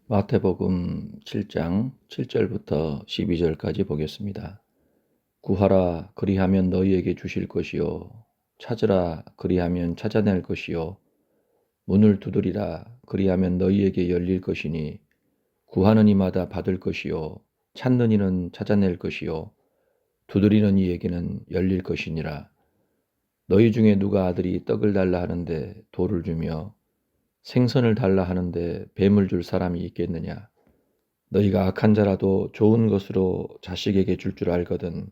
마태복음 7장 7절부터 12절까지 보겠습니다. 구하라 그리하면 너희에게 주실 것이요 찾으라 그리하면 찾아낼 것이요 문을 두드리라 그리하면 너희에게 열릴 것이니 구하는 이마다 받을 것이요 찾는 이는 찾아낼 것이요 두드리는 이에게는 열릴 것이니라. 너희 중에 누가 아들이 떡을 달라 하는데 돌을 주며 생선을 달라 하는데 뱀을 줄 사람이 있겠느냐? 너희가 악한 자라도 좋은 것으로 자식에게 줄 줄 알거든.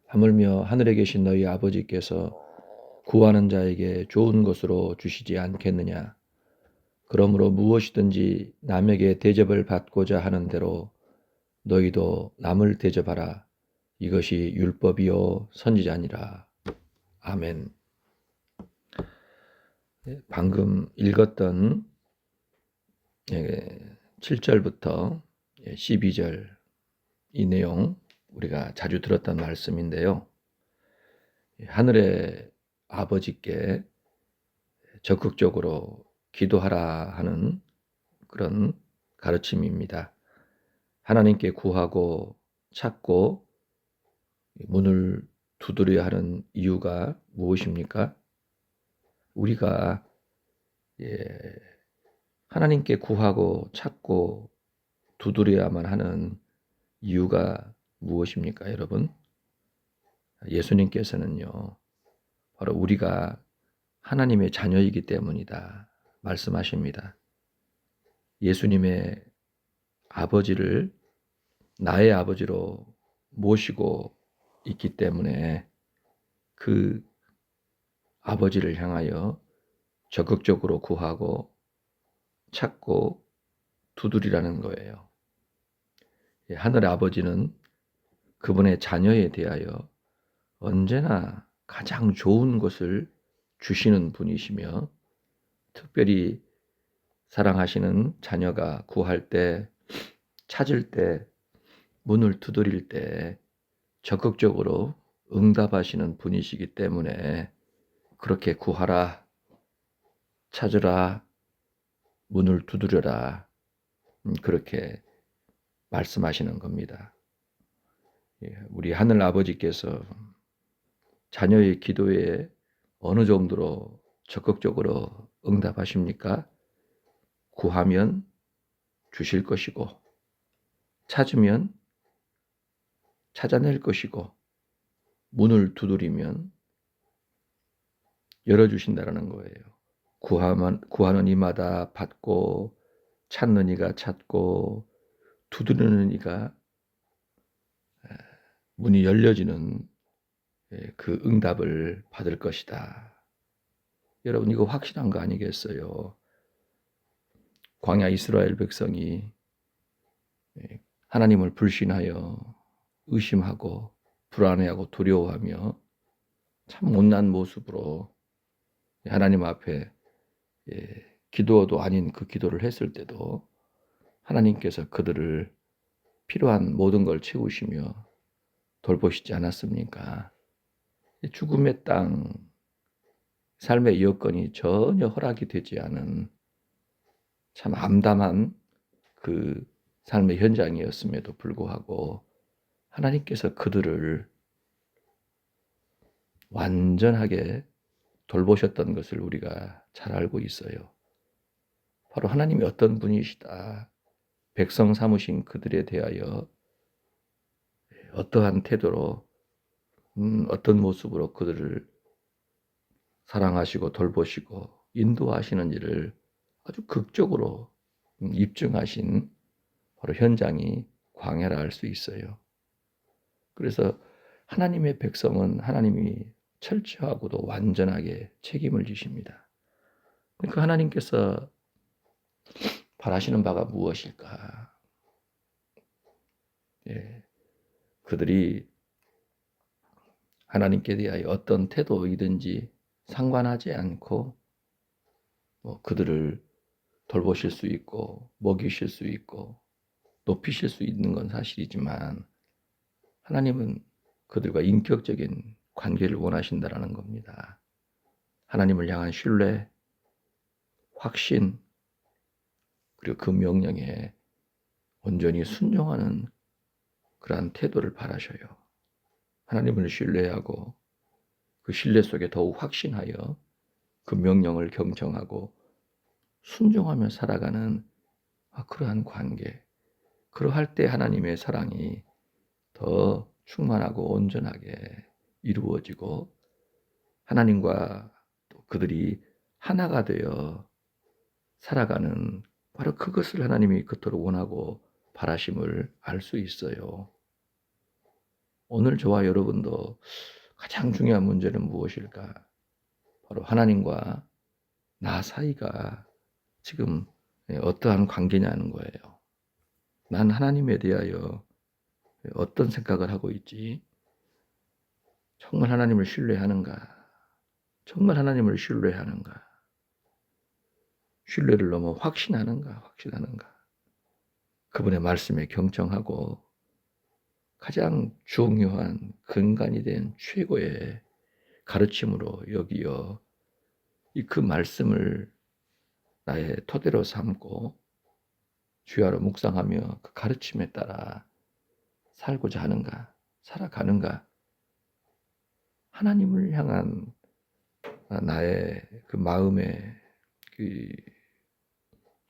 하물며 하늘에 계신 너희 아버지께서 구하는 자에게 좋은 것으로 주시지 않겠느냐. 그러므로 무엇이든지 남에게 대접을 받고자 하는 대로 너희도 남을 대접하라. 이것이 율법이요 선지자니라. 아멘. 방금 읽었던 7절부터 12절 이 내용 우리가 자주 들었던 말씀인데요. 하늘의 아버지께 적극적으로 기도하라 하는 그런 가르침입니다. 하나님께 구하고 찾고 문을 두드려야 하는 이유가 무엇입니까? 우리가 하나님께 구하고 찾고 두드려야만 하는 이유가 무엇입니까, 여러분? 예수님께서는요, 바로 우리가 하나님의 자녀이기 때문이다 말씀하십니다. 예수님의 아버지를 나의 아버지로 모시고 있기 때문에 그 아버지를 향하여 적극적으로 구하고 찾고 두드리라는 거예요. 하늘 아버지는 그분의 자녀에 대하여 언제나 가장 좋은 것을 주시는 분이시며 특별히 사랑하시는 자녀가 구할 때, 찾을 때, 문을 두드릴 때 적극적으로 응답하시는 분이시기 때문에 그렇게 구하라, 찾으라, 문을 두드려라 그렇게 말씀하시는 겁니다. 우리 하늘 아버지께서 자녀의 기도에 어느 정도로 적극적으로 응답하십니까? 구하면 주실 것이고 찾으면 찾아낼 것이고 문을 두드리면 열어주신다는 거예요. 구하는 이마다 받고 찾는 이가 찾고 두드리는 이가 문이 열려지는 그 응답을 받을 것이다. 여러분 이거 확실한 거 아니겠어요? 광야 이스라엘 백성이 하나님을 불신하여 의심하고 불안해하고 두려워하며 참 못난 모습으로 하나님 앞에 기도도 아닌 그 기도를 했을 때도 하나님께서 그들을 필요한 모든 걸 채우시며 돌보시지 않았습니까? 죽음의 땅, 삶의 여건이 전혀 허락이 되지 않은 참 암담한 그 삶의 현장이었음에도 불구하고 하나님께서 그들을 완전하게 돌보셨던 것을 우리가 잘 알고 있어요. 바로 하나님이 어떤 분이시다. 백성 삼으신 그들에 대하여 어떠한 태도로 어떤 모습으로 그들을 사랑하시고 돌보시고 인도하시는 일을 아주 극적으로 입증하신 바로 현장이 광야라 할 수 있어요. 그래서 하나님의 백성은 하나님이 철저하고도 완전하게 책임을 지십니다. 그 하나님께서 바라시는 바가 무엇일까? 그들이 하나님께 대하여 어떤 태도이든지 상관하지 않고 그들을 돌보실 수 있고 먹이실 수 있고 높이실 수 있는 건 사실이지만 하나님은 그들과 인격적인 관계를 원하신다라는 겁니다. 하나님을 향한 신뢰, 확신, 그리고 그 명령에 온전히 순종하는 그러한 태도를 바라셔요. 하나님을 신뢰하고 그 신뢰 속에 더욱 확신하여 그 명령을 경청하고 순종하며 살아가는 그러한 관계. 그러할 때 하나님의 사랑이 더 충만하고 온전하게 이루어지고 하나님과 또 그들이 하나가 되어 살아가는 바로 그것을 하나님이 그토록 원하고 바라심을 알 수 있어요. 오늘 저와 여러분도 가장 중요한 문제는 무엇일까? 바로 하나님과 나 사이가 지금 어떠한 관계냐는 거예요. 난 하나님에 대하여 어떤 생각을 하고 있지? 정말 하나님을 신뢰하는가? 정말 하나님을 신뢰하는가? 신뢰를 넘어 확신하는가? 그분의 말씀에 경청하고 가장 중요한 근간이 된 최고의 가르침으로 여기어 그 말씀을 나의 토대로 삼고 주야로 묵상하며 그 가르침에 따라 살고자 하는가, 살아가는가, 하나님을 향한 나의 그 마음의 그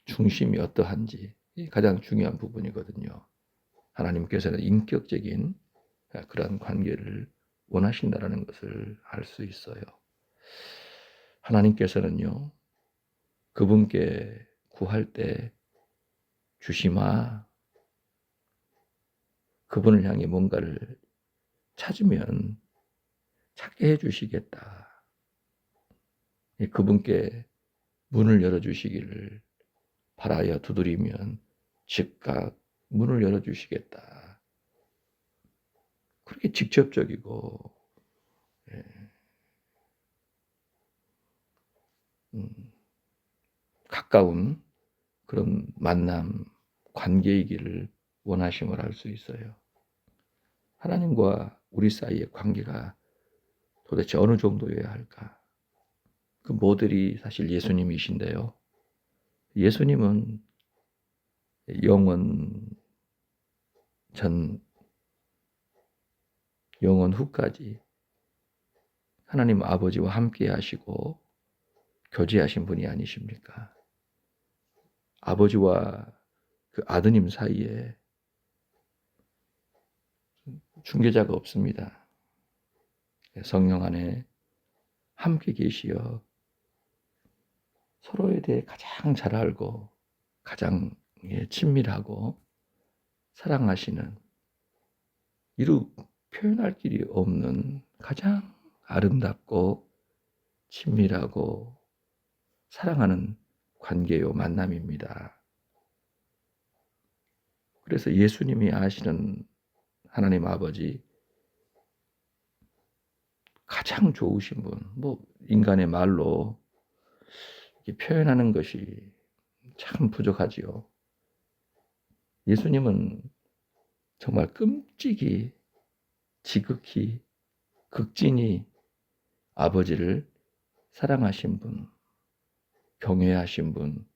중심이 어떠한지 가장 중요한 부분이거든요. 하나님께서는 인격적인 그런 관계를 원하신다라는 것을 알 수 있어요. 하나님께서는요, 그분께 구할 때 주시마, 그분을 향해 뭔가를 찾으면 찾게 해주시겠다. 그분께 문을 열어주시기를 바라여 두드리면 즉각 문을 열어주시겠다. 그렇게 직접적이고 가까운 그런 만남, 관계이기를 원하심을 알 수 있어요. 하나님과 우리 사이의 관계가 도대체 어느 정도여야 할까? 그 모델이 사실 예수님이신데요. 예수님은 영원 전, 영원 후까지 하나님 아버지와 함께 하시고 교제하신 분이 아니십니까? 아버지와 그 아드님 사이에 중개자가 없습니다. 성령 안에 함께 계시어 서로에 대해 가장 잘 알고 가장 친밀하고 사랑하시는 이루 표현할 길이 없는 가장 아름답고 친밀하고 사랑하는 관계요 만남입니다. 그래서 예수님이 아시는 하나님 아버지 가장 좋으신 분, 인간의 말로 표현하는 것이 참 부족하지요. 예수님은 정말 끔찍이 지극히 극진히 아버지를 사랑하신 분, 경외하신 분,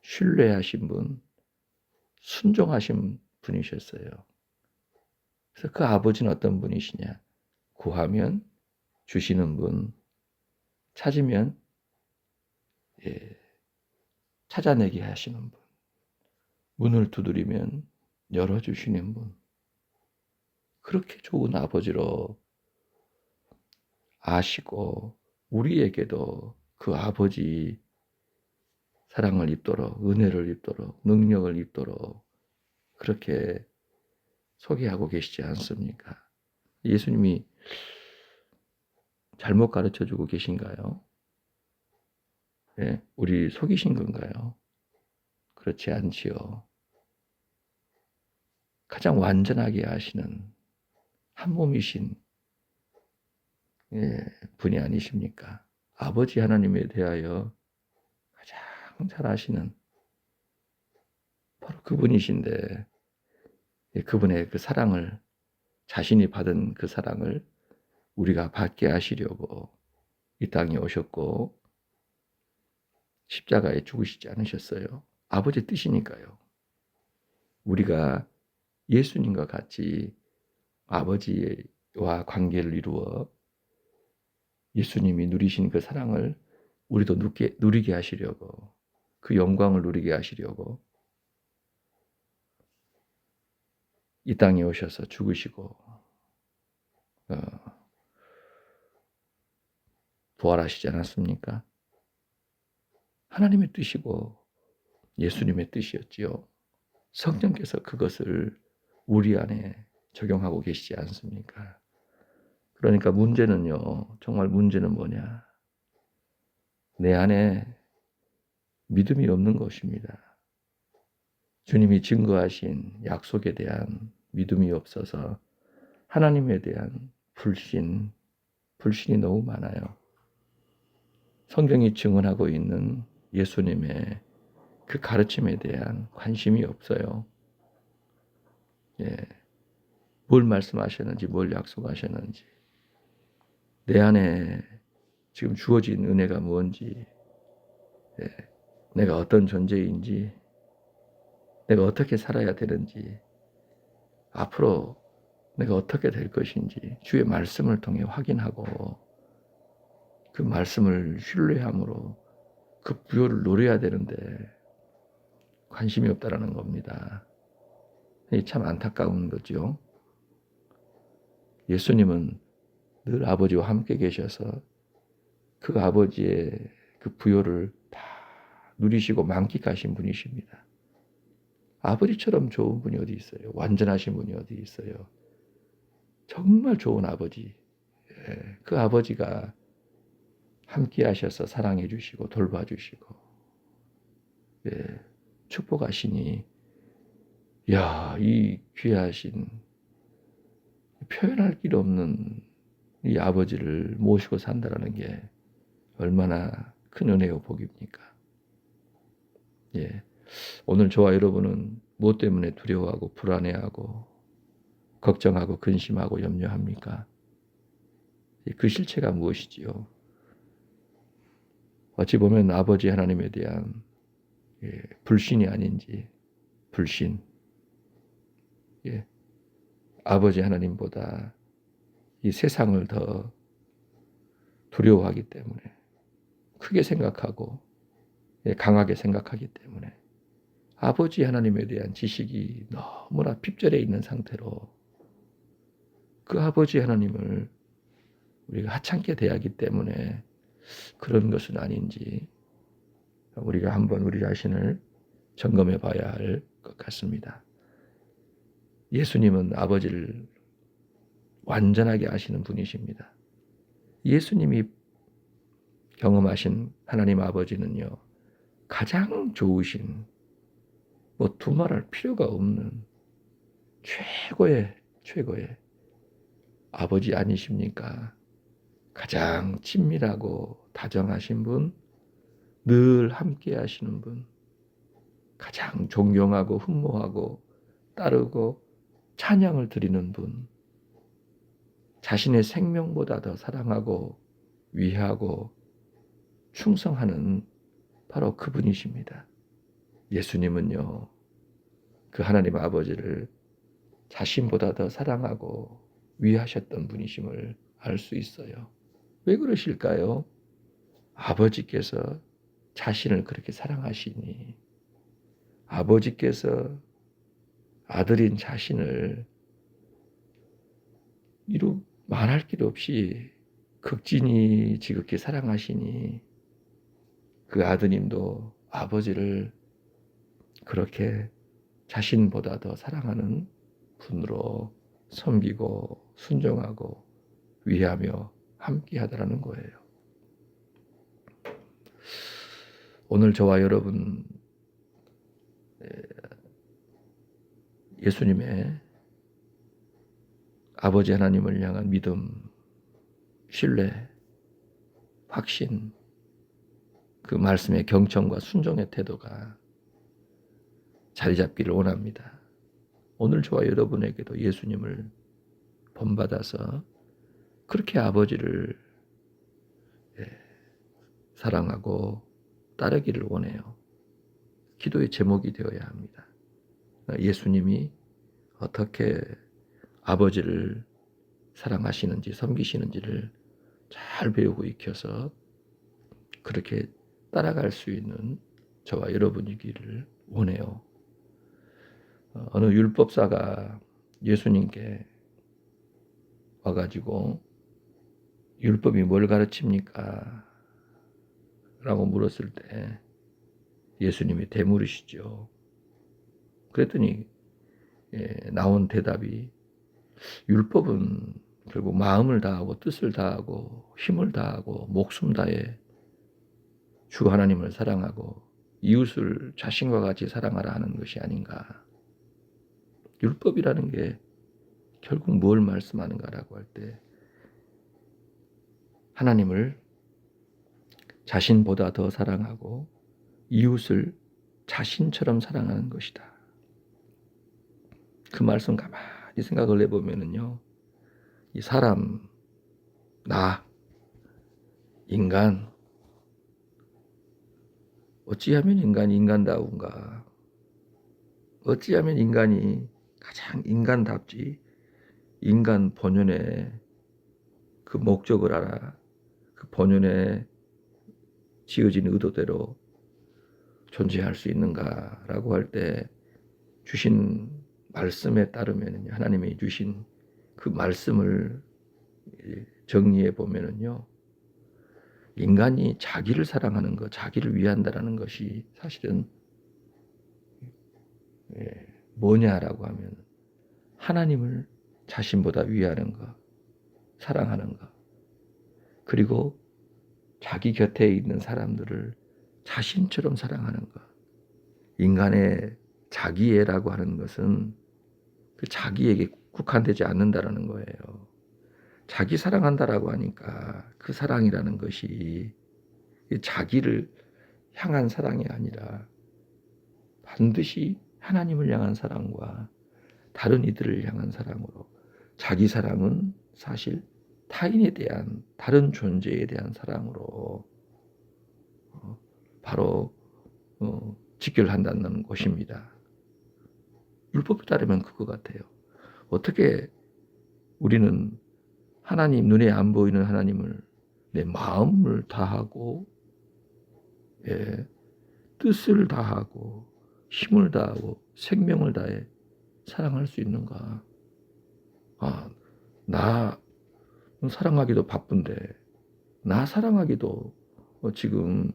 신뢰하신 분, 순종하신 분이셨어요. 그래서 그 아버지는 어떤 분이시냐? 구하면 주시는 분, 찾으면 찾아내게 하시는 분, 문을 두드리면 열어주시는 분. 그렇게 좋은 아버지로 아시고 우리에게도 그 아버지 사랑을 입도록, 은혜를 입도록, 능력을 입도록 그렇게 소개하고 계시지 않습니까? 예수님이 잘못 가르쳐주고 계신가요? 우리 속이신 건가요? 그렇지 않지요. 가장 완전하게 아시는 한 몸이신 분이 아니십니까? 아버지 하나님에 대하여 가장 잘 아시는 바로 그분이신데 그분의 그 사랑을 자신이 받은 그 사랑을 우리가 받게 하시려고 이 땅에 오셨고 십자가에 죽으시지 않으셨어요. 아버지 뜻이니까요. 우리가 예수님과 같이 아버지와 관계를 이루어 예수님이 누리신 그 사랑을 우리도 누리게 하시려고, 그 영광을 누리게 하시려고 이 땅에 오셔서 죽으시고 부활하시지 않았습니까? 하나님의 뜻이고 예수님의 뜻이었지요. 성령께서 그것을 우리 안에 적용하고 계시지 않습니까? 그러니까 문제는요, 정말 문제는 뭐냐? 내 안에 믿음이 없는 것입니다. 주님이 증거하신 약속에 대한 믿음이 없어서 하나님에 대한 불신이 너무 많아요. 성경이 증언하고 있는 예수님의 그 가르침에 대한 관심이 없어요. 예, 뭘 말씀하셨는지, 뭘 약속하셨는지, 내 안에 지금 주어진 은혜가 뭔지, 예, 내가 어떤 존재인지, 내가 어떻게 살아야 되는지, 앞으로 내가 어떻게 될 것인지 주의 말씀을 통해 확인하고 그 말씀을 신뢰함으로 그 부요를 누려야 되는데 관심이 없다라는 겁니다. 참 안타까운 거죠. 예수님은 늘 아버지와 함께 계셔서 그 아버지의 그 부요를 다 누리시고 만끽하신 분이십니다. 아버지처럼 좋은 분이 어디 있어요? 완전하신 분이 어디 있어요? 정말 좋은 아버지. 그 아버지가 함께 하셔서 사랑해 주시고 돌봐주시고 축복하시니, 야, 이 귀하신 표현할 길 없는 이 아버지를 모시고 산다라는 게 얼마나 큰 은혜요 복입니까? 오늘 저와 여러분은 무엇 때문에 두려워하고 불안해하고 걱정하고 근심하고 염려합니까? 그 실체가 무엇이지요? 어찌 보면 아버지 하나님에 대한 불신이 아닌지, 불신. 아버지 하나님보다 이 세상을 더 두려워하기 때문에, 크게 생각하고 강하게 생각하기 때문에 아버지 하나님에 대한 지식이 너무나 핍절해 있는 상태로 그 아버지 하나님을 우리가 하찮게 대하기 때문에 그런 것은 아닌지 우리가 한번 우리 자신을 점검해 봐야 할 것 같습니다. 예수님은 아버지를 완전하게 아시는 분이십니다. 예수님이 경험하신 하나님 아버지는요, 가장 좋으신, 두말할 필요가 없는 최고의 아버지 아니십니까? 가장 친밀하고 다정하신 분, 늘 함께 하시는 분, 가장 존경하고 흠모하고 따르고 찬양을 드리는 분, 자신의 생명보다 더 사랑하고 위하고 충성하는 바로 그분이십니다. 예수님은요, 그 하나님 아버지를 자신보다 더 사랑하고 위하셨던 분이심을 알 수 있어요. 왜 그러실까요? 아버지께서 자신을 그렇게 사랑하시니, 아버지께서 아들인 자신을 말할 길 없이 극진히 지극히 사랑하시니, 그 아드님도 아버지를 그렇게 자신보다 더 사랑하는 분으로 섬기고 순종하고 위하며 함께하다라는 거예요. 오늘 저와 여러분 예수님의 아버지 하나님을 향한 믿음, 신뢰, 확신, 그 말씀의 경청과 순종의 태도가 자리 잡기를 원합니다. 오늘 저와 여러분에게도 예수님을 본받아서 그렇게 아버지를 사랑하고 따르기를 원해요. 기도의 제목이 되어야 합니다. 예수님이 어떻게 아버지를 사랑하시는지 섬기시는지를 잘 배우고 익혀서 그렇게 따라갈 수 있는 저와 여러분이기를 원해요. 어느 율법사가 예수님께 와가지고 율법이 뭘 가르칩니까? 라고 물었을 때 예수님이 되물으시죠. 그랬더니 나온 대답이 율법은 결국 마음을 다하고 뜻을 다하고 힘을 다하고 목숨 다해 주 하나님을 사랑하고 이웃을 자신과 같이 사랑하라 하는 것이 아닌가. 율법이라는 게 결국 뭘 말씀하는가라고 할 때 하나님을 자신보다 더 사랑하고 이웃을 자신처럼 사랑하는 것이다. 그 말씀 가만히 생각을 해보면은요, 이 사람, 나, 인간, 어찌하면 인간이 인간다운가? 어찌하면 인간이 가장 인간답지? 인간 본연의 그 목적을 알아. 그 본연의 지어진 의도대로 존재할 수 있는가라고 할 때 주신 말씀에 따르면 하나님이 주신 그 말씀을 정리해 보면은요, 인간이 자기를 사랑하는 것, 자기를 위한다라는 것이 사실은 뭐냐라고 하면 하나님을 자신보다 위하는 것, 사랑하는 것, 그리고 자기 곁에 있는 사람들을 자신처럼 사랑하는 것. 인간의 자기애라고 하는 것은 그 자기에게 국한되지 않는다라는 거예요. 자기 사랑한다라고 하니까 그 사랑이라는 것이 자기를 향한 사랑이 아니라 반드시 하나님을 향한 사랑과 다른 이들을 향한 사랑으로, 자기 사랑은 사실 타인에 대한, 다른 존재에 대한 사랑으로 바로 직결한다는 것입니다. 율법에 따르면 그거 같아요. 어떻게 우리는 하나님, 눈에 안 보이는 하나님을 내 마음을 다하고 뜻을 다하고 힘을 다하고 생명을 다해 사랑할 수 있는가? 나 사랑하기도 바쁜데, 나 사랑하기도 지금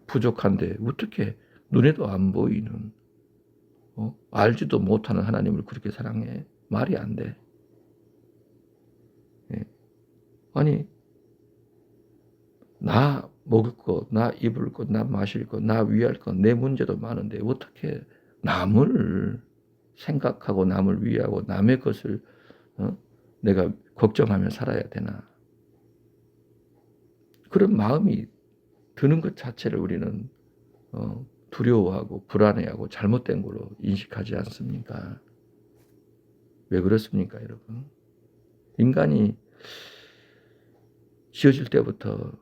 부족한데 어떻게 눈에도 안 보이는 알지도 못하는 하나님을 그렇게 사랑해? 말이 안 돼. 아니, 나 먹을 것, 나 입을 것, 나 마실 것, 나 위할 것, 내 문제도 많은데 어떻게 남을 생각하고 남을 위하고 남의 것을 내가 걱정하며 살아야 되나? 그런 마음이 드는 것 자체를 우리는 두려워하고 불안해하고 잘못된 걸로 인식하지 않습니까? 왜 그렇습니까, 여러분? 인간이 지어질 때부터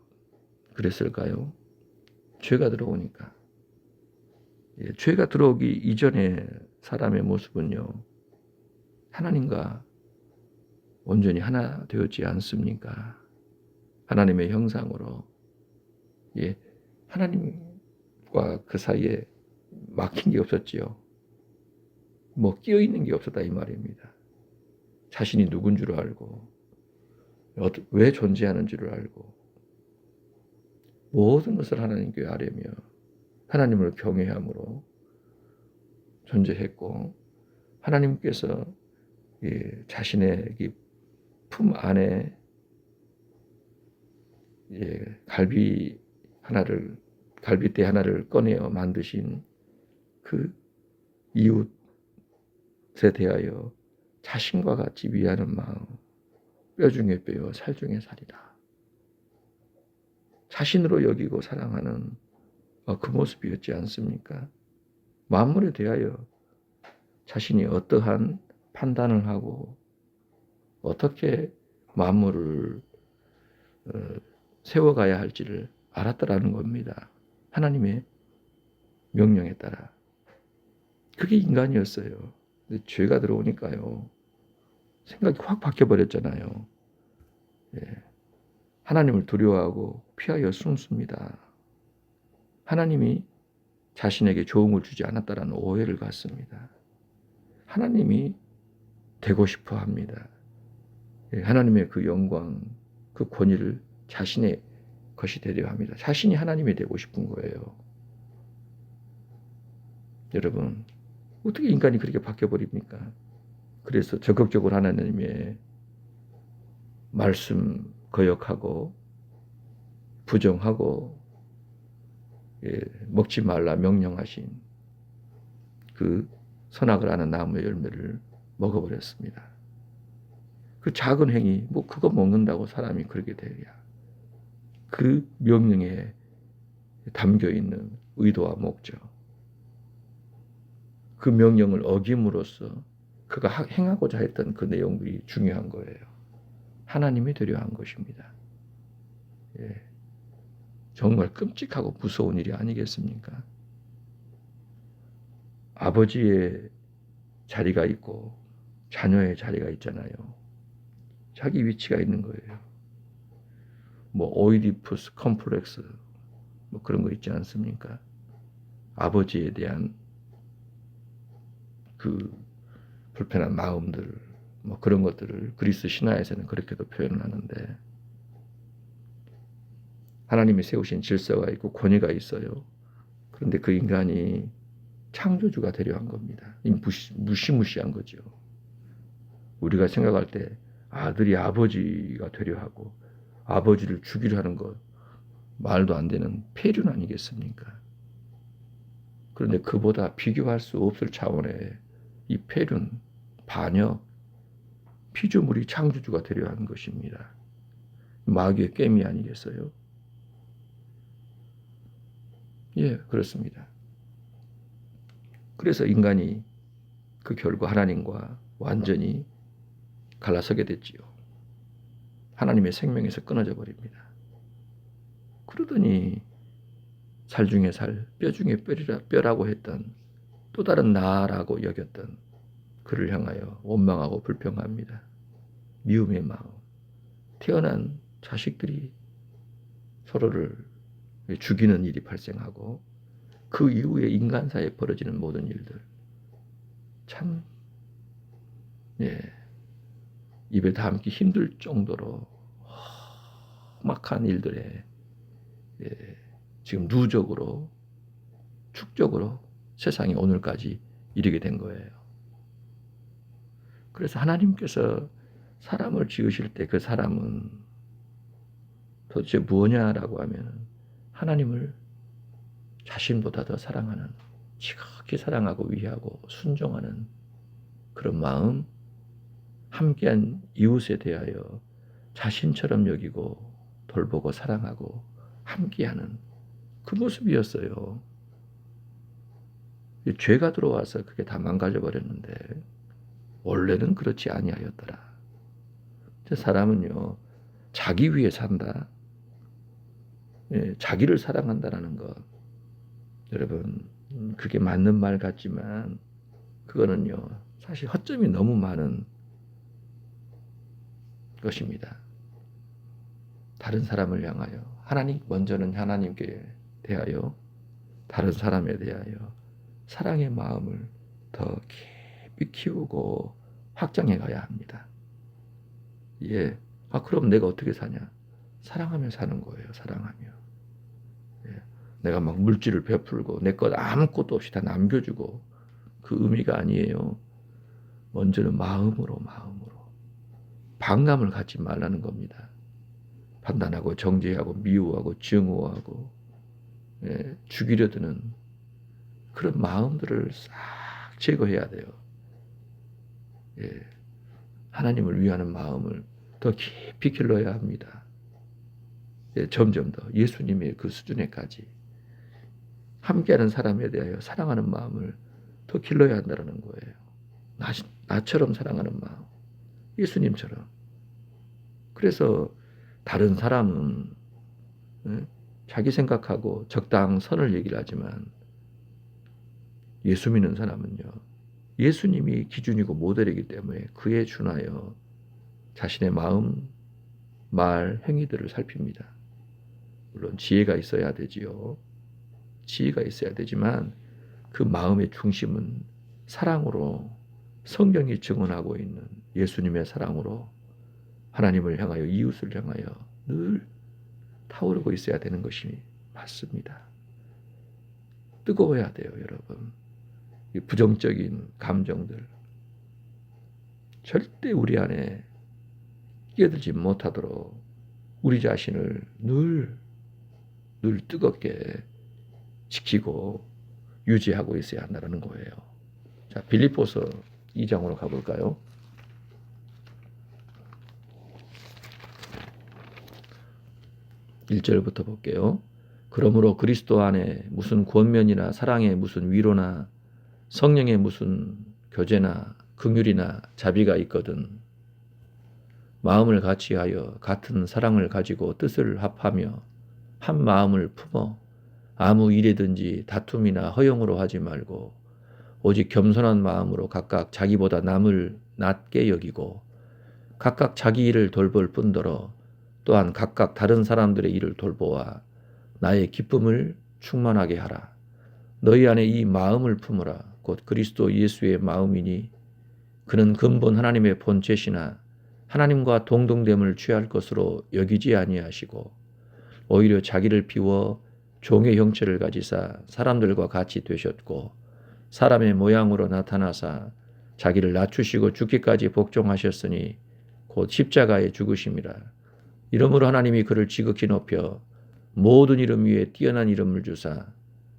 그랬을까요? 죄가 들어오니까. 죄가 들어오기 이전에 사람의 모습은요, 하나님과 온전히 하나 되었지 않습니까? 하나님의 형상으로. 하나님과 그 사이에 막힌 게 없었지요. 뭐 끼어 있는 게 없었다 이 말입니다. 자신이 누군 줄 알고, 왜 존재하는 줄을 알고, 모든 것을 하나님께 아뢰며 하나님을 경외함으로 존재했고, 하나님께서 자신의 품 안에 갈비대 하나를 꺼내어 만드신 그 이웃에 대하여 자신과 같이 위하는 마음, 뼈 중에 뼈요 살 중에 살이라. 자신으로 여기고 사랑하는 그 모습이었지 않습니까? 만물에 대하여 자신이 어떠한 판단을 하고 어떻게 만물을 세워가야 할지를 알았다라는 겁니다. 하나님의 명령에 따라. 그게 인간이었어요. 근데 죄가 들어오니까요. 생각이 확 바뀌어버렸잖아요. 예. 하나님을 두려워하고 피하여 숨습니다. 하나님이 자신에게 좋은 걸 주지 않았다라는 오해를 갖습니다. 하나님이 되고 싶어 합니다. 예. 하나님의 그 영광, 그 권위를 자신의 것이 되려 합니다. 자신이 하나님이 되고 싶은 거예요. 여러분, 어떻게 인간이 그렇게 바뀌어버립니까? 그래서 적극적으로 하나님의 말씀 거역하고 부정하고 먹지 말라 명령하신 그 선악을 아는 나무의 열매를 먹어버렸습니다. 그 작은 행위, 뭐 그거 먹는다고 사람이 그렇게 되랴. 그 명령에 담겨 있는 의도와 목적, 그 명령을 어김으로써 그가 행하고자 했던 그 내용들이 중요한 거예요. 하나님이 되려 한 것입니다. 예. 정말 끔찍하고 무서운 일이 아니겠습니까? 아버지의 자리가 있고 자녀의 자리가 있잖아요. 자기 위치가 있는 거예요. 뭐 오이디푸스 컴플렉스 뭐 그런 거 있지 않습니까? 아버지에 대한 그 불편한 마음들 뭐 그런 것들을 그리스 신화에서는 그렇게도 표현을 하는데, 하나님이 세우신 질서가 있고 권위가 있어요. 그런데 그 인간이 창조주가 되려 한 겁니다. 무시무시한 거죠. 우리가 생각할 때 아들이 아버지가 되려 하고 아버지를 죽이려 하는 것 말도 안 되는 폐륜 아니겠습니까? 그런데 그보다 비교할 수 없을 차원의 이 폐륜, 반역, 피조물이 창조주가 되려 하는 것입니다. 마귀의 깸이 아니겠어요? 예, 그렇습니다. 그래서 인간이 그 결과 하나님과 완전히 갈라서게 됐지요. 하나님의 생명에서 끊어져 버립니다. 그러더니 살 중에 살, 뼈 중에 뼈라고 했던 또 다른 나라고 여겼던 그를 향하여 원망하고 불평합니다. 미움의 마음. 태어난 자식들이 서로를 죽이는 일이 발생하고 그 이후에 인간사에 벌어지는 모든 일들, 참 입에 담기 힘들 정도로 험악한 일들에 지금 누적으로 축적으로 세상이 오늘까지 이르게 된 거예요. 그래서 하나님께서 사람을 지으실 때 그 사람은 도대체 무엇냐라고 하면 하나님을 자신보다 더 사랑하는, 지극히 사랑하고 위하고 순종하는 그런 마음, 함께한 이웃에 대하여 자신처럼 여기고 돌보고 사랑하고 함께하는 그 모습이었어요. 죄가 들어와서 그게 다 망가져 버렸는데 원래는 그렇지 아니하였더라. 사람은요, 자기 위해 산다. 자기를 사랑한다라는 것. 여러분, 그게 맞는 말 같지만 그거는요, 사실 허점이 너무 많은 것입니다. 다른 사람을 향하여, 먼저는 하나님께 대하여, 다른 사람에 대하여 사랑의 마음을 더 깊이 키우고 확장해 가야 합니다. 예. 그럼 내가 어떻게 사냐? 사랑하며 사는 거예요. 사랑하며. 예. 내가 막 물질을 베풀고 내 것 아무것도 없이 다 남겨주고 그 의미가 아니에요. 먼저는 마음으로 반감을 갖지 말라는 겁니다. 판단하고 정죄하고 미워하고 증오하고 죽이려 드는 그런 마음들을 싹 제거해야 돼요. 하나님을 위하는 마음을 더 깊이 길러야 합니다. 점점 더 예수님의 그 수준에까지 함께하는 사람에 대하여 사랑하는 마음을 더 길러야 한다는 거예요. 나처럼 사랑하는 마음, 예수님처럼. 그래서 다른 사람은 자기 생각하고 적당선을 얘기를 하지만 예수 믿는 사람은요, 예수님이 기준이고 모델이기 때문에 그에 준하여 자신의 마음, 말, 행위들을 살핍니다. 물론 지혜가 있어야 되지요. 지혜가 있어야 되지만 그 마음의 중심은 사랑으로, 성경이 증언하고 있는 예수님의 사랑으로 하나님을 향하여, 이웃을 향하여 늘 타오르고 있어야 되는 것이 맞습니다. 뜨거워야 돼요, 여러분. 이 부정적인 감정들 절대 우리 안에 끼어들지 못하도록 우리 자신을 늘 뜨겁게 지키고 유지하고 있어야 한다는 거예요. 자, 빌립보서 2장으로 가볼까요? 1절부터 볼게요. 그러므로 그리스도 안에 무슨 권면이나 사랑의 무슨 위로나 성령의 무슨 교제나 긍휼이나 자비가 있거든 마음을 같이하여 같은 사랑을 가지고 뜻을 합하며 한 마음을 품어 아무 일이든지 다툼이나 허용으로 하지 말고 오직 겸손한 마음으로 각각 자기보다 남을 낮게 여기고 각각 자기 일을 돌볼 뿐더러 또한 각각 다른 사람들의 일을 돌보아 나의 기쁨을 충만하게 하라. 너희 안에 이 마음을 품으라. 곧 그리스도 예수의 마음이니 그는 근본 하나님의 본체시나 하나님과 동등됨을 취할 것으로 여기지 아니하시고 오히려 자기를 비워 종의 형체를 가지사 사람들과 같이 되셨고 사람의 모양으로 나타나사 자기를 낮추시고 죽기까지 복종하셨으니 곧 십자가에 죽으심이라. 이러므로 하나님이 그를 지극히 높여 모든 이름 위에 뛰어난 이름을 주사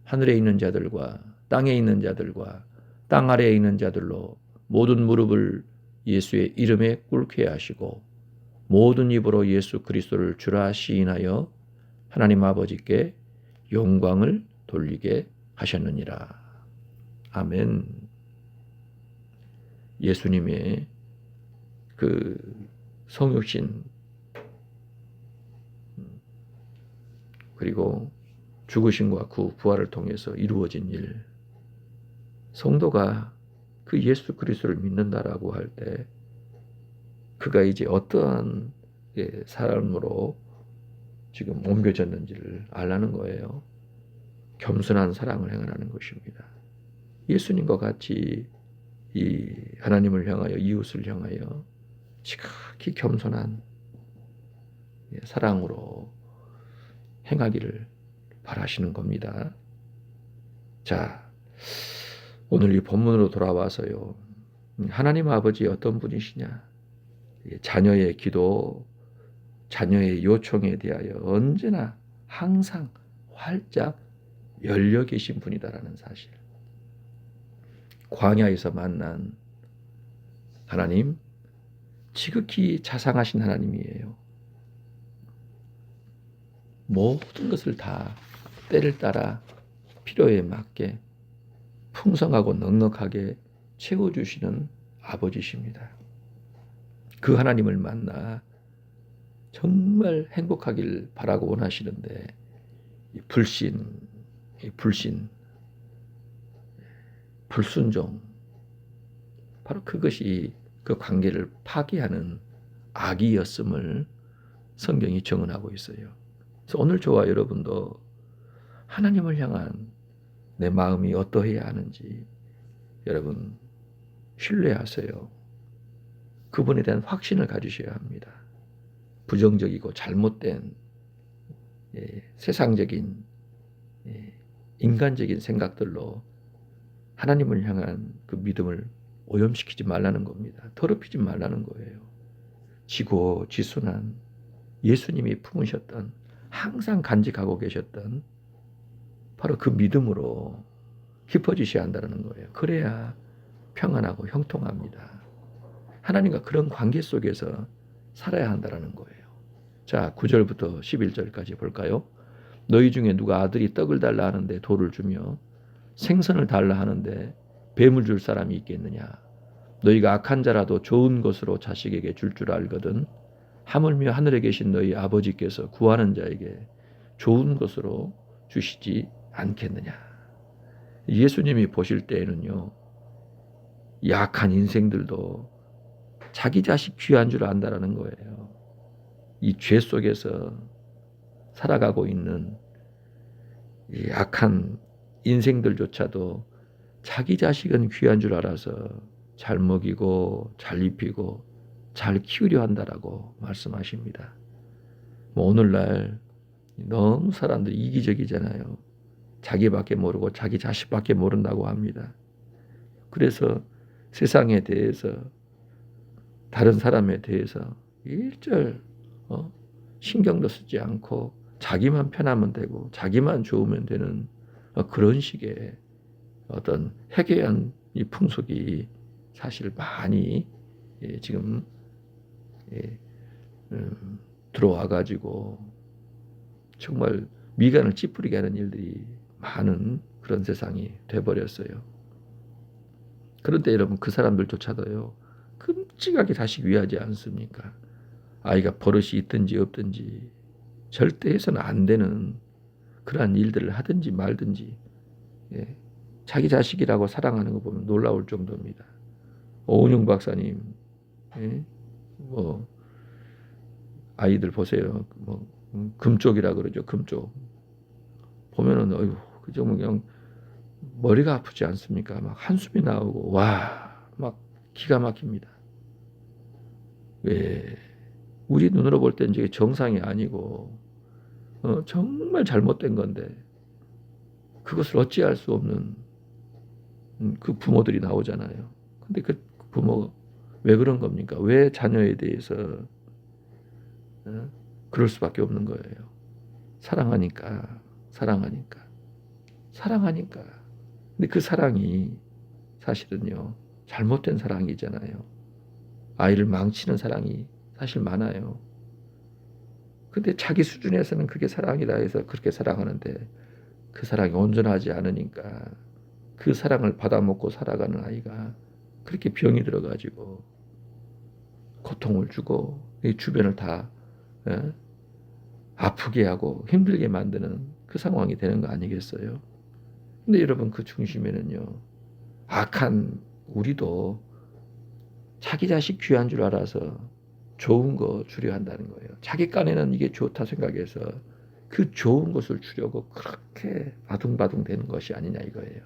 하늘에 있는 자들과 땅에 있는 자들과 땅 아래에 있는 자들로 모든 무릎을 예수의 이름에 꿇게 하시고 모든 입으로 예수 그리스도를 주라 시인하여 하나님 아버지께 영광을 돌리게 하셨느니라. 아멘. 예수님의 그 성육신 그리고 죽으심과 부활을 통해서 이루어진 일, 성도가 그 예수 그리스도를 믿는다라고 할 때 그가 이제 어떠한 사람으로 지금 옮겨졌는지를 알라는 거예요. 겸손한 사랑을 행하라는 것입니다. 예수님과 같이 이 하나님을 향하여 이웃을 향하여 지극히 겸손한 사랑으로 행하기를 바라시는 겁니다. 자, 오늘 이 본문으로 돌아와서요. 하나님 아버지 어떤 분이시냐? 자녀의 기도, 자녀의 요청에 대하여 언제나 항상 활짝 열려 계신 분이다라는 사실. 광야에서 만난 하나님, 지극히 자상하신 하나님이에요. 모든 것을 다 때를 따라 필요에 맞게 풍성하고 넉넉하게 채워주시는 아버지십니다. 그 하나님을 만나 정말 행복하길 바라고 원하시는데 이 불순종, 바로 그것이 그 관계를 파괴하는 악이었음을 성경이 증언하고 있어요. 그래서 오늘 저와 여러분도 하나님을 향한 내 마음이 어떠해야 하는지 여러분 신뢰하세요. 그분에 대한 확신을 가지셔야 합니다. 부정적이고 잘못된 세상적인 인간적인 생각들로 하나님을 향한 그 믿음을 오염시키지 말라는 겁니다. 더럽히지 말라는 거예요. 지고지순한 예수님이 품으셨던, 항상 간직하고 계셨던 바로 그 믿음으로 깊어지셔야 한다는 거예요. 그래야 평안하고 형통합니다. 하나님과 그런 관계 속에서 살아야 한다는 거예요. 자, 9절부터 11절까지 볼까요? 너희 중에 누가 아들이 떡을 달라 하는데 돌을 주며 생선을 달라 하는데 뱀을 줄 사람이 있겠느냐? 너희가 악한 자라도 좋은 것으로 자식에게 줄 알거든 하물며 하늘에 계신 너희 아버지께서 구하는 자에게 좋은 것으로 주시지 않겠느냐? 예수님이 보실 때에는요, 약한 인생들도 자기 자식 귀한 줄 안다라는 거예요. 이 죄 속에서 살아가고 있는 이 악한 인생들조차도 자기 자식은 귀한 줄 알아서 잘 먹이고 잘 입히고 잘 키우려 한다라고 말씀하십니다. 오늘날 너무 사람들이 이기적이잖아요. 자기밖에 모르고 자기 자식밖에 모른다고 합니다. 그래서 세상에 대해서 다른 사람에 대해서 일절 신경도 쓰지 않고 자기만 편하면 되고 자기만 좋으면 되는 그런 식의 어떤 해괴한 이 풍속이 사실 많이 지금 들어와 가지고 정말 미간을 찌푸리게 하는 일들이 많은 그런 세상이 돼버렸어요. 그런데 여러분, 그 사람들조차도요, 끔찍하게 자식 위하지 않습니까? 아이가 버릇이 있든지 없든지 절대 해서는 안 되는 그러한 일들을 하든지 말든지, 자기 자식이라고 사랑하는 거 보면 놀라울 정도입니다. 오은영 박사님, 뭐 아이들 보세요. 뭐 금쪽이라 그러죠. 금쪽 보면은 어휴, 그저 그냥 머리가 아프지 않습니까? 막 한숨이 나오고 막 기가 막힙니다. 왜 우리 눈으로 볼 땐 이게 정상이 아니고 정말 잘못된 건데 그것을 어찌할 수 없는 그 부모들이 나오잖아요. 근데 그 부모 왜 그런 겁니까? 왜 자녀에 대해서 그럴 수밖에 없는 거예요. 사랑하니까. 근데 그 사랑이 사실은요, 잘못된 사랑이잖아요. 아이를 망치는 사랑이 사실 많아요. 근데 자기 수준에서는 그게 사랑이라 해서 그렇게 사랑하는데 그 사랑이 온전하지 않으니까 그 사랑을 받아먹고 살아가는 아이가 그렇게 병이 들어가지고 고통을 주고 이 주변을 다 아프게 하고 힘들게 만드는 그 상황이 되는 거 아니겠어요? 근데 여러분, 그 중심에는요, 악한 우리도 자기 자식 귀한 줄 알아서 좋은 거 주려 한다는 거예요. 자기 깐에는 이게 좋다 생각해서 그 좋은 것을 주려고 그렇게 아둥바둥 되는 것이 아니냐 이거예요.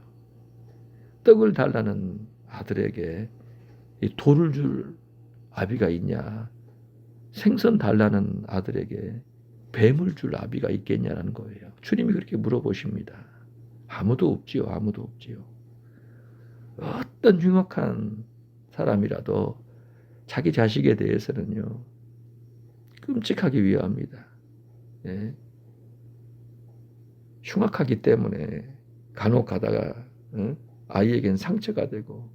떡을 달라는 아들에게 이 돌을 줄 아비가 있냐? 생선 달라는 아들에게 뱀을 줄 아비가 있겠냐라는 거예요. 주님이 그렇게 물어보십니다. 아무도 없지요. 어떤 흉악한 사람이라도 자기 자식에 대해서는요, 끔찍하게 위협합니다. 예. 흉악하기 때문에 간혹 가다가 아이에겐 상처가 되고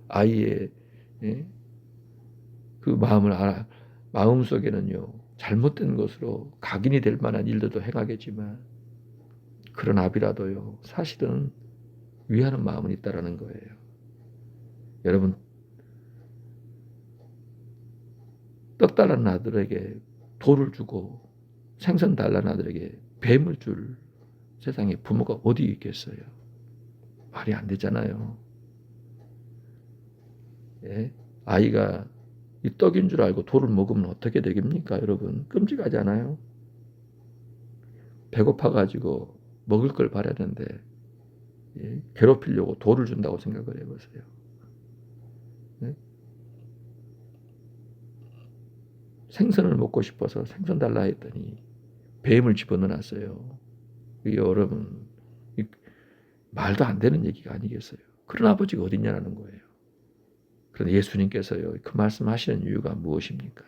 아이의 그 마음 속에는요, 잘못된 것으로 각인이 될 만한 일들도 행하겠지만 그런 아비라도요, 사실은 위하는 마음은 있다라는 거예요. 여러분, 떡 달라는 아들에게 돌을 주고 생선 달라는 아들에게 뱀을 줄 세상에 부모가 어디 있겠어요? 말이 안 되잖아요. 예? 아이가 이 떡인 줄 알고 돌을 먹으면 어떻게 되겠습니까, 여러분? 끔찍하지 않아요? 배고파가지고 먹을 걸 바라는데 괴롭히려고 돌을 준다고 생각을 해보세요. 예? 생선을 먹고 싶어서 생선 달라 했더니 뱀을 집어넣어놨어요. 여러분, 말도 안 되는 얘기가 아니겠어요. 그런 아버지가 어딨냐는 거예요. 그런데 예수님께서요, 그 말씀하시는 이유가 무엇입니까?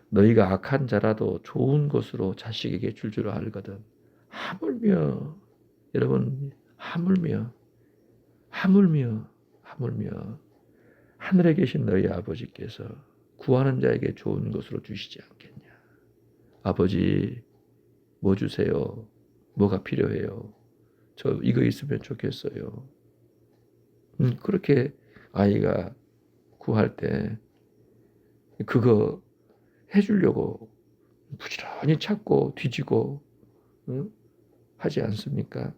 너희가 악한 자라도 좋은 것으로 자식에게 줄 알거든. 하물며, 여러분, 하물며 하늘에 계신 너희 아버지께서 구하는 자에게 좋은 것으로 주시지 않겠냐. 아버지, 뭐 주세요? 뭐가 필요해요? 저 이거 있으면 좋겠어요. 그렇게 아이가 구할 때 그거 해주려고 부지런히 찾고 뒤지고 하지 않습니까?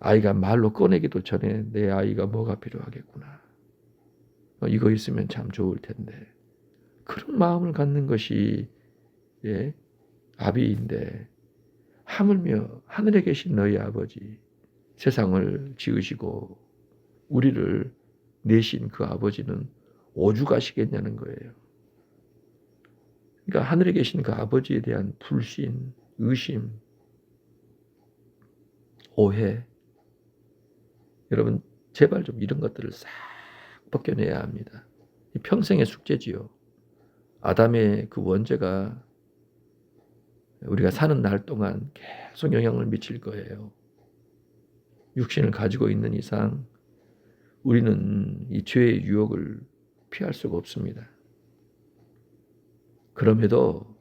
아이가 말로 꺼내기도 전에 내 아이가 뭐가 필요하겠구나. 이거 있으면 참 좋을 텐데. 그런 마음을 갖는 것이 아비인데, 하물며 하늘에 계신 너희 아버지, 세상을 지으시고 우리를 내신 그 아버지는 오죽하시겠냐는 거예요. 그러니까 하늘에 계신 그 아버지에 대한 불신, 의심, 오해, 여러분 제발 좀 이런 것들을 싹 벗겨내야 합니다. 평생의 숙제지요. 아담의 그 원죄가 우리가 사는 날 동안 계속 영향을 미칠 거예요. 육신을 가지고 있는 이상 우리는 이 죄의 유혹을 피할 수가 없습니다. 그럼에도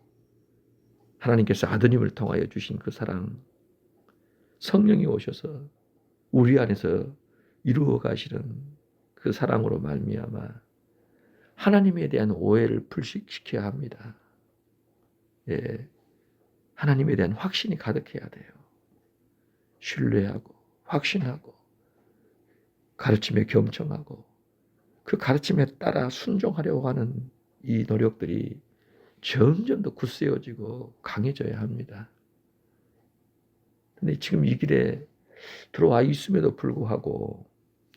하나님께서 아드님을 통하여 주신 그 사랑, 성령이 오셔서 우리 안에서 이루어 가시는 그 사랑으로 말미암아 하나님에 대한 오해를 불식시켜야 합니다. 하나님에 대한 확신이 가득해야 돼요. 신뢰하고 확신하고 가르침에 경청하고 그 가르침에 따라 순종하려고 하는 이 노력들이 점점 더 굳세어지고 강해져야 합니다. 근데 지금 이 길에 들어와 있음에도 불구하고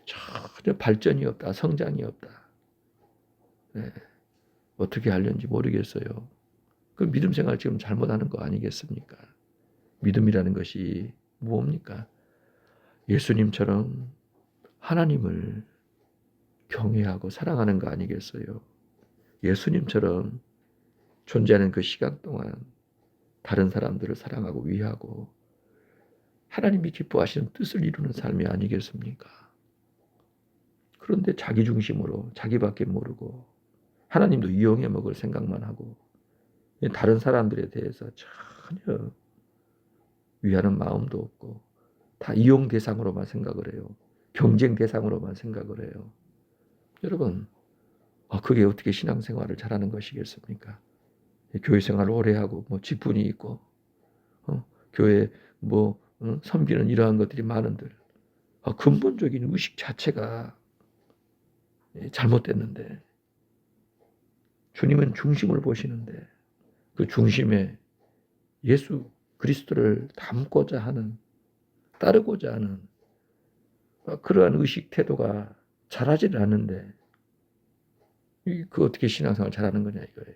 전혀 발전이 없다, 성장이 없다. 어떻게 하려는지 모르겠어요. 그 믿음 생활 지금 잘못하는 거 아니겠습니까? 믿음이라는 것이 무엇입니까? 예수님처럼 하나님을 경외하고 사랑하는 거 아니겠어요? 예수님처럼 존재하는 그 시간 동안 다른 사람들을 사랑하고 위하고 하나님이 기뻐하시는 뜻을 이루는 삶이 아니겠습니까? 그런데 자기 중심으로 자기밖에 모르고 하나님도 이용해 먹을 생각만 하고 다른 사람들에 대해서 전혀 위하는 마음도 없고 다 이용 대상으로만 생각을 해요. 경쟁 대상으로만 생각을 해요. 여러분, 그게 어떻게 신앙생활을 잘하는 것이겠습니까? 교회 생활을 오래 하고 직분이 있고 교회 섬기는 이러한 것들이 많은들 근본적인 의식 자체가 잘못됐는데 주님은 중심을 보시는데 그 중심에 예수 그리스도를 닮고자 하는 따르고자 하는 그러한 의식 태도가 잘하지는 않는데 그 어떻게 신앙생활 잘하는 거냐 이거예요.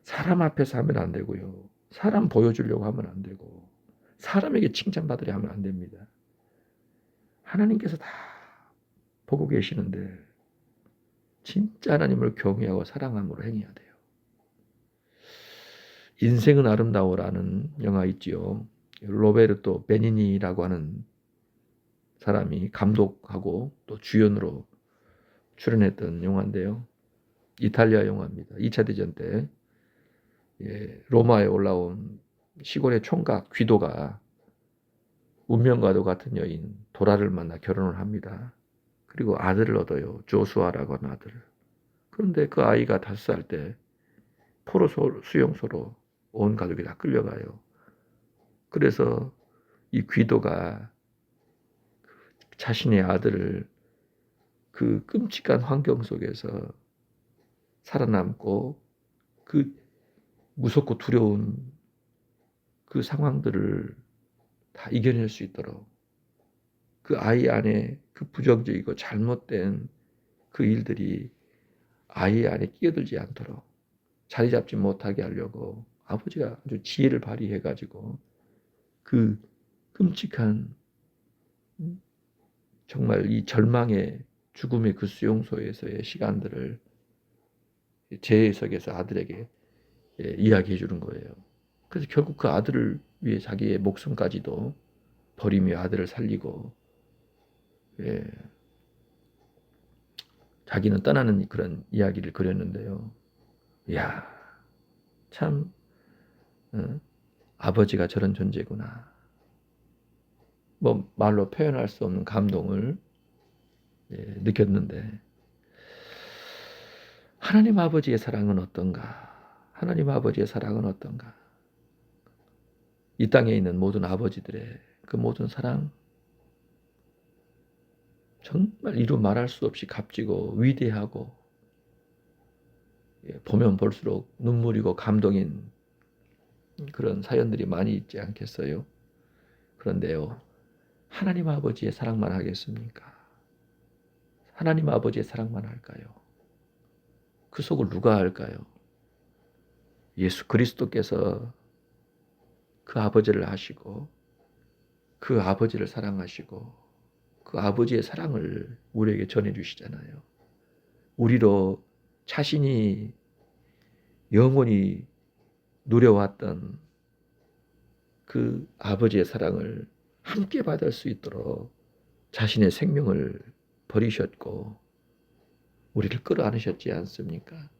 사람 앞에서 하면 안 되고요. 사람 보여주려고 하면 안 되고 사람에게 칭찬받으려 하면 안 됩니다. 하나님께서 다 보고 계시는데 진짜 하나님을 경외하고 사랑함으로 행해야 돼요. 인생은 아름다워라는 영화 있지요. 로베르토 베니니라고 하는 사람이 감독하고 또 주연으로 출연했던 영화인데요. 이탈리아 영화입니다. 2차 대전 때 로마에 올라온 시골의 총각 귀도가 운명과도 같은 여인 도라를 만나 결혼을 합니다. 그리고 아들을 얻어요. 조수아라고 하는 아들을. 그런데 그 아이가 5살 때 포로 수용소로 온 가족이 다 끌려가요. 그래서 이 귀도가 자신의 아들을 그 끔찍한 환경 속에서 살아남고 그 무섭고 두려운 그 상황들을 다 이겨낼 수 있도록 그 아이 안에 그 부정적이고 잘못된 그 일들이 아이 안에 끼어들지 않도록 자리 잡지 못하게 하려고 아버지가 아주 지혜를 발휘해가지고 그 끔찍한 정말 이 절망의 죽음의 그 수용소에서의 시간들을 재해석해서 아들에게 이야기해 주는 거예요. 그래서 결국 그 아들을 위해 자기의 목숨까지도 버리며 아들을 살리고 자기는 떠나는 그런 이야기를 그렸는데요. 이야, 참 아버지가 저런 존재구나. 말로 표현할 수 없는 감동을 느꼈는데 하나님 아버지의 사랑은 어떤가? 하나님 아버지의 사랑은 어떤가? 이 땅에 있는 모든 아버지들의 그 모든 사랑, 정말 이루 말할 수 없이 값지고 위대하고 보면 볼수록 눈물이고 감동인 그런 사연들이 많이 있지 않겠어요? 그런데요, 하나님 아버지의 사랑만 하겠습니까? 하나님 아버지의 사랑만 할까요? 그 속을 누가 알까요? 예수 그리스도께서 그 아버지를 아시고 그 아버지를 사랑하시고 그 아버지의 사랑을 우리에게 전해주시잖아요. 우리로 자신이 영원히 누려왔던 그 아버지의 사랑을 함께 받을 수 있도록 자신의 생명을 버리셨고 우리를 끌어안으셨지 않습니까?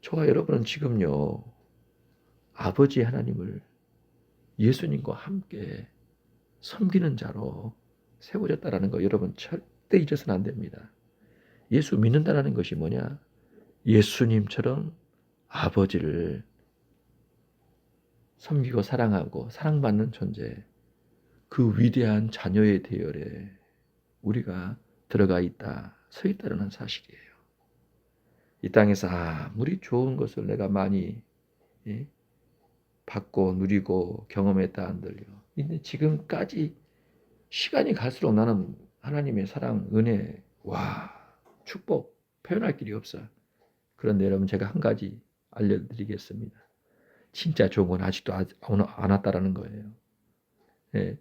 저와 여러분은 지금요, 아버지 하나님을 예수님과 함께 섬기는 자로 세워졌다라는 거 여러분 절대 잊어서는 안 됩니다. 예수 믿는다라는 것이 뭐냐? 예수님처럼 아버지를 섬기고 사랑하고 사랑받는 존재, 그 위대한 자녀의 대열에 우리가 들어가 있다, 서 있다는 사실이에요. 이 땅에서 아무리 좋은 것을 내가 많이 받고 누리고 경험했다 한들요. 근데 지금까지 시간이 갈수록 나는 하나님의 사랑, 은혜, 축복 표현할 길이 없어. 그런데 여러분 제가 한 가지 알려드리겠습니다. 진짜 좋은 건 아직도 안 왔다라는 거예요. 예.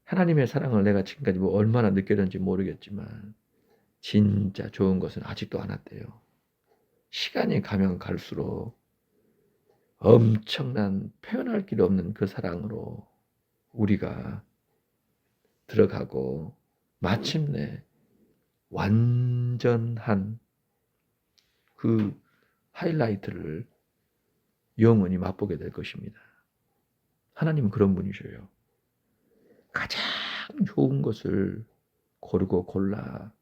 하나님의 사랑을 내가 지금까지 뭐 얼마나 느꼈는지 모르겠지만 진짜 좋은 것은 아직도 안 왔대요. 시간이 가면 갈수록 엄청난 표현할 길 없는 그 사랑으로 우리가 들어가고 마침내 완전한 그 하이라이트를 영원히 맛보게 될 것입니다. 하나님은 그런 분이셔요. 가장 좋은 것을 고르고 골라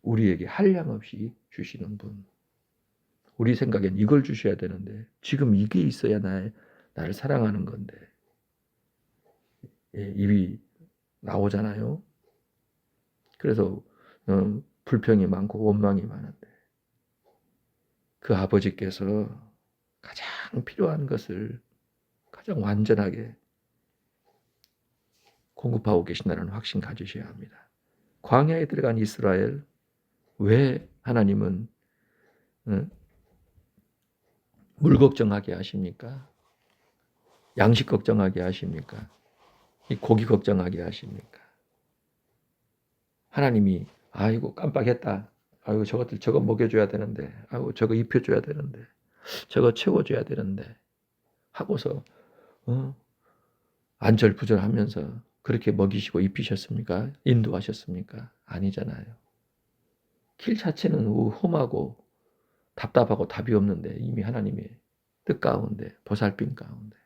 우리에게 한량없이 주시는 분. 우리 생각엔 이걸 주셔야 되는데 지금 이게 있어야 나를 사랑하는 건데 입이 나오잖아요. 그래서 불평이 많고 원망이 많은데 그 아버지께서 가장 필요한 것을 가장 완전하게 공급하고 계신다는 확신 가지셔야 합니다. 광야에 들어간 이스라엘, 왜 하나님은 물 걱정하게 하십니까? 양식 걱정하게 하십니까? 고기 걱정하게 하십니까? 하나님이 아이고 깜빡했다. 아이고 저거 먹여줘야 되는데, 아이고 저거 입혀줘야 되는데, 저거 채워줘야 되는데 하고서 안절부절하면서 그렇게 먹이시고 입히셨습니까? 인도하셨습니까? 아니잖아요. 길 자체는 험하고 답답하고 답이 없는데 이미 하나님의 뜻 가운데 보살핌 가운데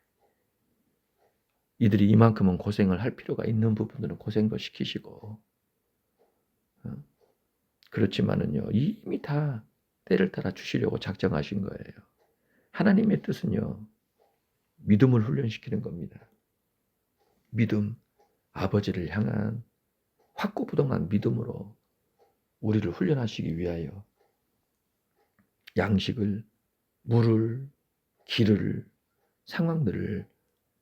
이들이 이만큼은 고생을 할 필요가 있는 부분들은 고생도 시키시고 그렇지만은요 이미 다 때를 따라 주시려고 작정하신 거예요. 하나님의 뜻은요 믿음을 훈련시키는 겁니다. 믿음, 아버지를 향한 확고부동한 믿음으로 우리를 훈련하시기 위하여 양식을, 물을, 길을, 상황들을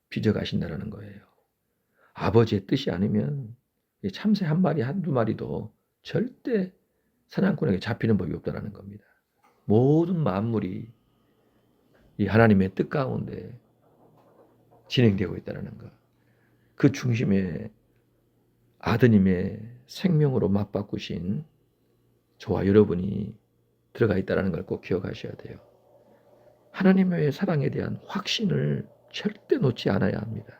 빚어가신다는 거예요. 아버지의 뜻이 아니면 참새 한 마리, 한두 마리도 절대 사냥꾼에게 잡히는 법이 없다는 겁니다. 모든 만물이 이 하나님의 뜻 가운데 진행되고 있다는 것. 그 중심에 아드님의 생명으로 맞바꾸신 저와 여러분이 들어가 있다는 걸 꼭 기억하셔야 돼요. 하나님의 사랑에 대한 확신을 절대 놓지 않아야 합니다.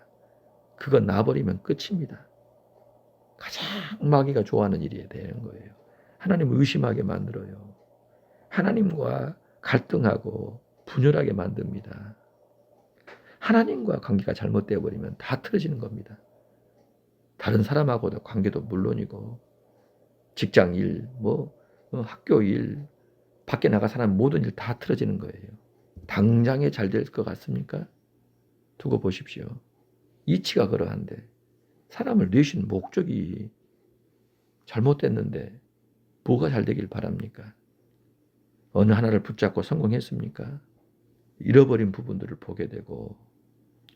그건 놔버리면 끝입니다. 가장 마귀가 좋아하는 일이 되는 거예요. 하나님을 의심하게 만들어요. 하나님과 갈등하고 분열하게 만듭니다. 하나님과 관계가 잘못되어 버리면 다 틀어지는 겁니다. 다른 사람하고도 관계도 물론이고 직장 일, 학교 일, 밖에 나가 사람 모든 일 다 틀어지는 거예요. 당장에 잘 될 것 같습니까? 두고 보십시오. 이치가 그러한데 사람을 내신 목적이 잘못됐는데 뭐가 잘 되길 바랍니까? 어느 하나를 붙잡고 성공했습니까? 잃어버린 부분들을 보게 되고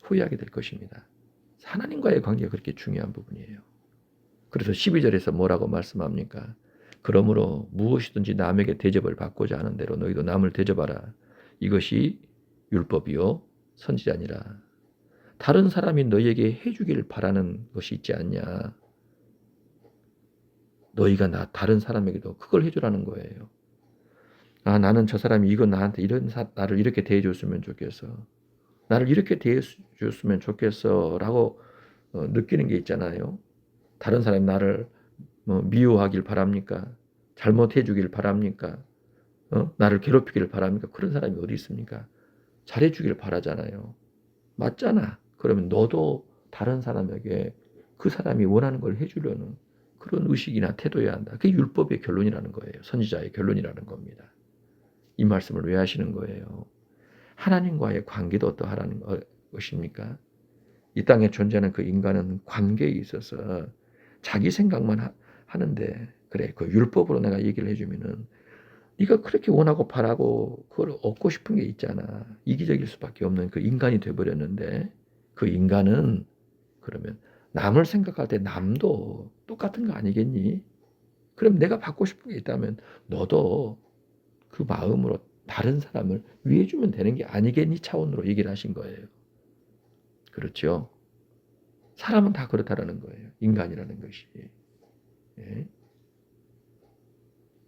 후회하게 될 것입니다. 하나님과의 관계가 그렇게 중요한 부분이에요. 그래서 12절에서 뭐라고 말씀합니까? 그러므로 무엇이든지 남에게 대접을 받고자 하는 대로 너희도 남을 대접하라. 이것이 율법이요 선지자니라. 다른 사람이 너희에게 해주길 바라는 것이 있지 않냐. 너희가 다른 사람에게도 그걸 해주라는 거예요. 나는 저 사람이 이거 나한테 나를 이렇게 대해줬으면 좋겠어. 나를 이렇게 대해줬으면 좋겠어 라고 느끼는 게 있잖아요. 다른 사람이 나를 미워하길 바랍니까? 잘못해 주길 바랍니까? 나를 괴롭히길 바랍니까? 그런 사람이 어디 있습니까? 잘해 주길 바라잖아요. 맞잖아. 그러면 너도 다른 사람에게 그 사람이 원하는 걸 해주려는 그런 의식이나 태도여야 한다. 그게 율법의 결론이라는 거예요. 선지자의 결론이라는 겁니다. 이 말씀을 왜 하시는 거예요? 하나님과의 관계도 어떠하라는 것입니까? 이 땅에 존재하는 그 인간은 관계에 있어서 자기 생각만 하는데 그래 그 율법으로 내가 얘기를 해주면은 네가 그렇게 원하고 바라고 그걸 얻고 싶은 게 있잖아. 이기적일 수밖에 없는 그 인간이 돼버렸는데 그 인간은 그러면 남을 생각할 때 남도 똑같은 거 아니겠니? 그럼 내가 받고 싶은 게 있다면 너도 그 마음으로 다른 사람을 위해주면 되는 게 아니겠니 차원으로 얘기를 하신 거예요. 그렇죠? 사람은 다 그렇다라는 거예요. 인간이라는 것이. 예.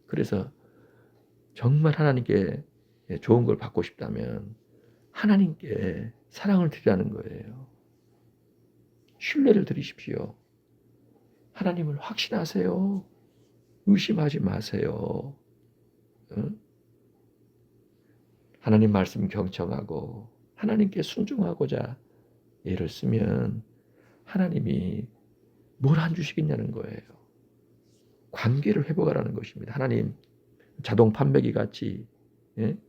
그래서 정말 하나님께 좋은 걸 받고 싶다면 하나님께 사랑을 드리라는 거예요. 신뢰를 드리십시오. 하나님을 확신하세요. 의심하지 마세요. 하나님 말씀 경청하고 하나님께 순종하고자 애를 쓰면 하나님이 뭘 안 주시겠냐는 거예요. 관계를 회복하라는 것입니다. 하나님 자동 판매기 같이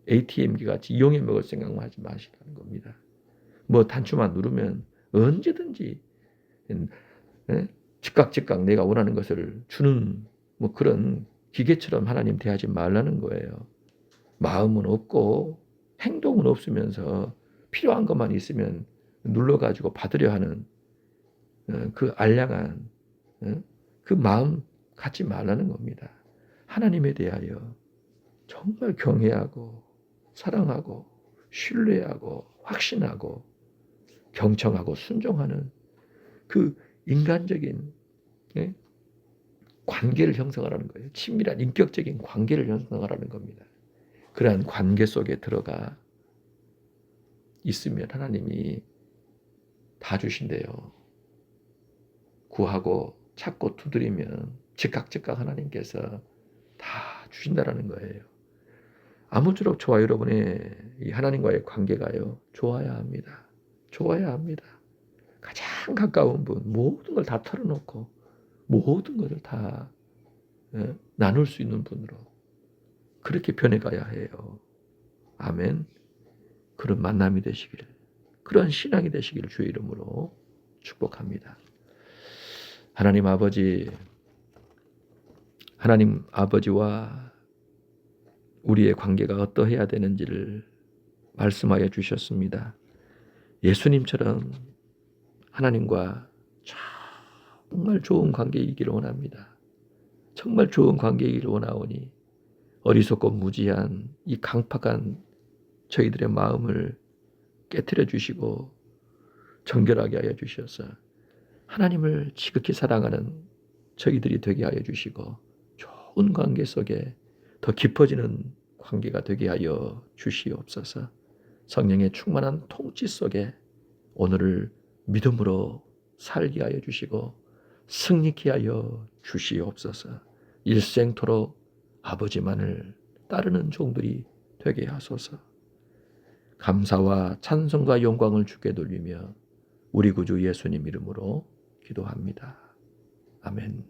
ATM기 같이 이용해 먹을 생각만 하지 마시라는 겁니다. 뭐 단추만 누르면 언제든지 즉각 내가 원하는 것을 주는 뭐 그런 기계처럼 하나님 대하지 말라는 거예요. 마음은 없고 행동은 없으면서 필요한 것만 있으면 눌러가지고 받으려 하는 그 알량한 그 마음 갖지 말라는 겁니다. 하나님에 대하여 정말 경외하고 사랑하고 신뢰하고 확신하고 경청하고 순종하는 그 인간적인 관계를 형성하라는 거예요. 친밀한 인격적인 관계를 형성하라는 겁니다. 그러한 관계 속에 들어가 있으면 하나님이 다 주신대요. 구하고 찾고 두드리면 즉각 하나님께서 다 주신다라는 거예요. 아무쪼록 저와 여러분의 이 하나님과의 관계가요 좋아야 합니다. 좋아야 합니다. 가장 가까운 분 모든 걸 다 털어놓고 모든 것을 다 나눌 수 있는 분으로 그렇게 변해가야 해요. 아멘. 그런 만남이 되시기를 그런 신앙이 되시기를 주의 이름으로 축복합니다. 하나님 아버지와 우리의 관계가 어떠해야 되는지를 말씀하여 주셨습니다. 예수님처럼 하나님과 정말 좋은 관계이기를 원합니다. 정말 좋은 관계이기를 원하오니 어리석고 무지한 이 강팍한 저희들의 마음을 깨트려 주시고 정결하게 하여 주셔서 하나님을 지극히 사랑하는 저희들이 되게 하여 주시고 좋은 관계 속에 더 깊어지는 관계가 되게 하여 주시옵소서. 성령의 충만한 통치 속에 오늘을 믿음으로 살게 하여 주시고 승리케 하여 주시옵소서. 일생토록 아버지만을 따르는 종들이 되게 하소서. 감사와 찬송과 영광을 주께 돌리며 우리 구주 예수님 이름으로 기도합니다. 아멘.